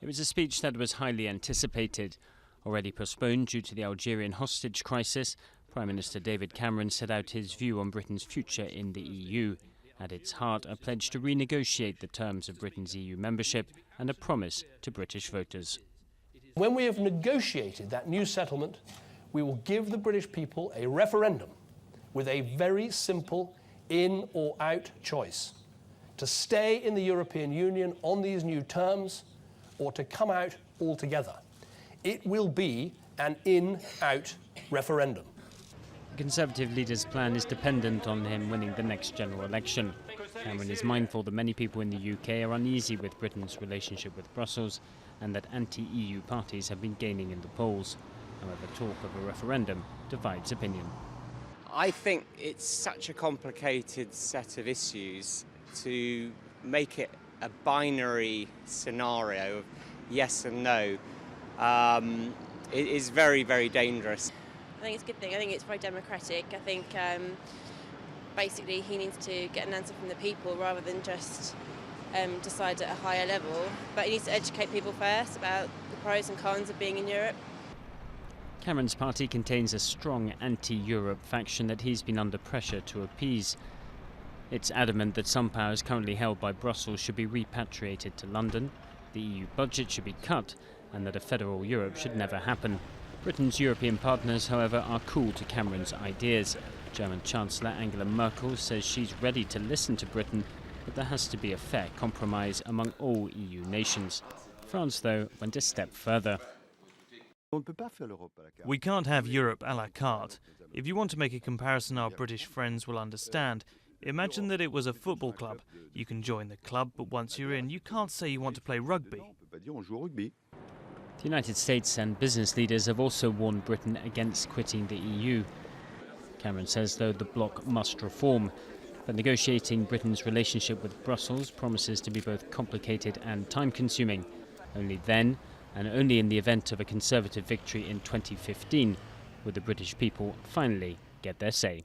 It was a speech that was highly anticipated. Already postponed due to the Algerian hostage crisis, Prime Minister David Cameron set out his view on Britain's future in the EU. At its heart, a pledge to renegotiate the terms of Britain's EU membership and a promise to British voters. When we have negotiated that new settlement, we will give the British people a referendum with a very simple in or out choice: to stay in the European Union on these new terms or to come out altogether. It will be an in-out referendum. The Conservative leader's plan is dependent on him winning the next general election. Cameron is mindful that many people in the UK are uneasy with Britain's relationship with Brussels and that anti-EU parties have been gaining in the polls. However, talk of a referendum divides opinion. I think it's such a complicated set of issues to make it a binary scenario of yes and no. It is very, very dangerous. I think it's a good thing. I think it's very democratic. I think basically he needs to get an answer from the people rather than just decide at a higher level. But he needs to educate people first about the pros and cons of being in Europe. Cameron's party contains a strong anti-Europe faction that he's been under pressure to appease. It's adamant that some powers currently held by Brussels should be repatriated to London, the EU budget should be cut, and that a federal Europe should never happen. Britain's European partners, however, are cool to Cameron's ideas. German Chancellor Angela Merkel says she's ready to listen to Britain, but there has to be a fair compromise among all EU nations. France, though, went a step further. We can't have Europe à la carte. If you want to make a comparison our British friends will understand, imagine that it was a football club. You can join the club, but once you're in, you can't say you want to play rugby. The United States and business leaders have also warned Britain against quitting the EU. Cameron says, though, the bloc must reform. But negotiating Britain's relationship with Brussels promises to be both complicated and time-consuming. Only then, and only in the event of a Conservative victory in 2015, would the British people finally get their say.